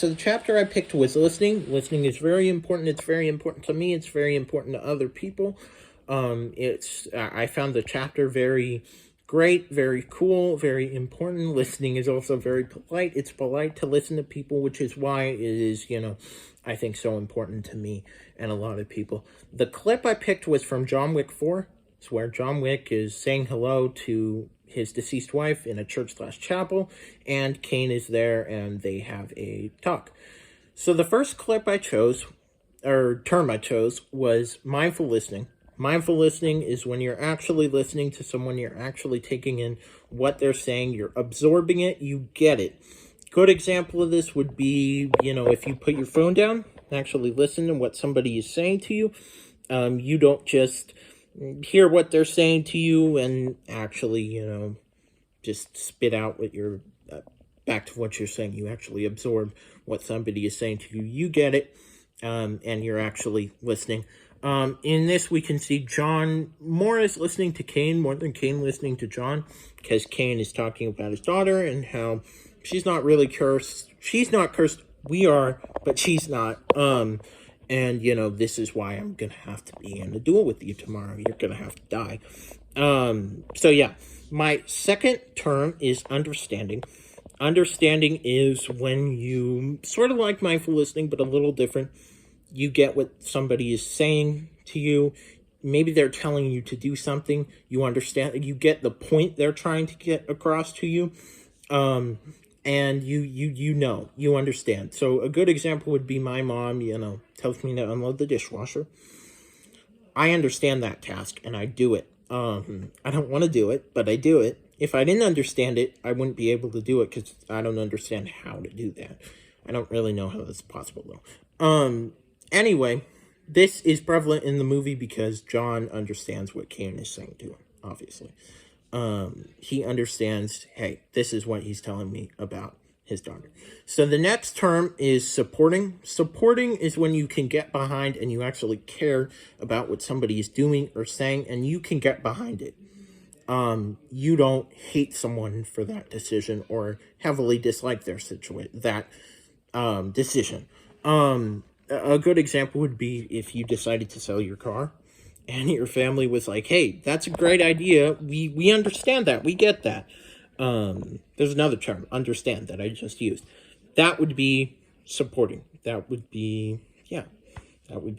So the chapter I picked was listening. Listening is very important. It's very important to me. It's very important to other people. I found the chapter very great, very cool, very important. Listening is also very polite. It's polite to listen to people, which is why it is, I think so important to me and a lot of people. The clip I picked was from John Wick 4. It's where John Wick is saying hello to his deceased wife in a church/chapel, and Kane is there, and they have a talk. So the first clip I chose, or term I chose, was mindful listening. Mindful listening is when you're actually listening to someone, you're actually taking in what they're saying, you're absorbing it, you get it. Good example of this would be, if you put your phone down, actually listen to what somebody is saying to you. You don't just hear what they're saying to you and actually, just spit out what you're, back to what you're saying. You actually absorb what somebody is saying to you. You get it, and you're actually listening. In this, we can see John more is listening to Kane more than Kane listening to John, because Kane is talking about his daughter and how she's not really cursed. She's not cursed. We are, but she's not. And, this is why I'm going to have to be in a duel with you tomorrow. You're going to have to die. So, yeah. My second term is understanding. Understanding is when you, sort of like mindful listening, but a little different. You get what somebody is saying to you. Maybe they're telling you to do something. You understand. You get the point they're trying to get across to you. And you understand. So a good example would be my mom, tells me to unload the dishwasher. I understand that task and I do it. I don't want to do it, but I do it. If I didn't understand it, I wouldn't be able to do it because I don't understand how to do that. I don't really know how that's possible though. Anyway, this is prevalent in the movie because John understands what Kane is saying to him, obviously. He understands, hey, this is what he's telling me about his daughter. So the next term is supporting. Supporting is when you can get behind and you actually care about what somebody is doing or saying, and you can get behind it. You don't hate someone for that decision or heavily dislike their decision. A good example would be if you decided to sell your car and your family was like, hey, that's a great idea. We understand that. We get that. There's another term, understand, that I just used. That would be supporting. That would be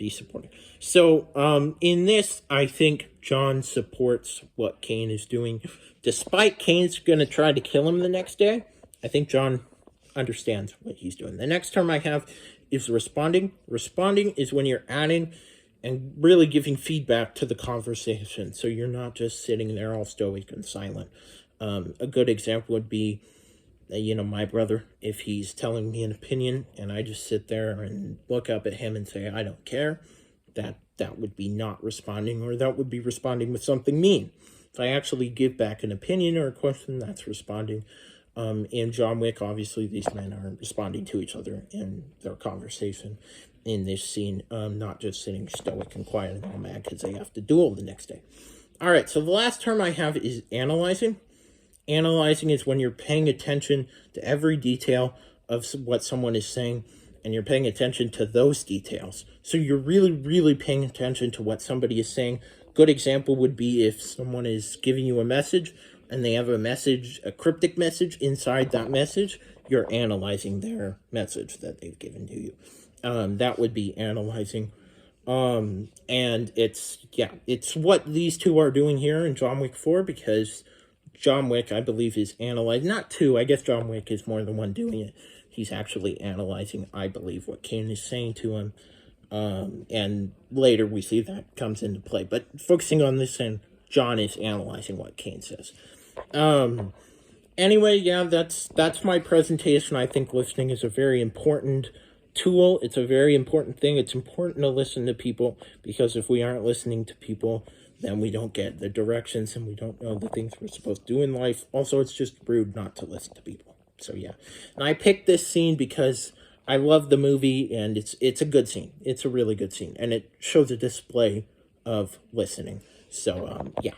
supporting. So, in this, I think John supports what Kane is doing. Despite Kane's going to try to kill him the next day, I think John understands what he's doing. The next term I have is responding. Responding is when you're adding and really giving feedback to the conversation. So you're not just sitting there all stoic and silent. A good example would be, my brother, if he's telling me an opinion and I just sit there and look up at him and say, I don't care, that would be not responding, or that would be responding with something mean. If I actually give back an opinion or a question, that's responding. In John Wick, obviously, these men are responding to each other in their conversation in this scene, not just sitting stoic and quiet and all mad because they have to duel the next day. All right, so the last term I have is analyzing. Analyzing is when you're paying attention to every detail of what someone is saying, and you're paying attention to those details. So you're really, really paying attention to what somebody is saying. Good example would be if someone is giving you a message, and they have a cryptic message inside that message, you're analyzing their message that they've given to you. That would be analyzing. And it's what these two are doing here in John Wick 4, because John Wick, I believe, is analyzing, not two, I guess John Wick is more than one doing it. He's actually analyzing, I believe, what Kane is saying to him. And later we see that comes into play. But focusing on this end, John is analyzing what Kane says. Anyway, yeah, that's my presentation. I think listening is a very important tool. It's a very important thing. It's important to listen to people, because if we aren't listening to people, then we don't get the directions and we don't know the things we're supposed to do in life. Also, it's just rude not to listen to people. So yeah, and I picked this scene because I love the movie, and it's a good scene. It's a really good scene, and it shows a display of listening. So yeah.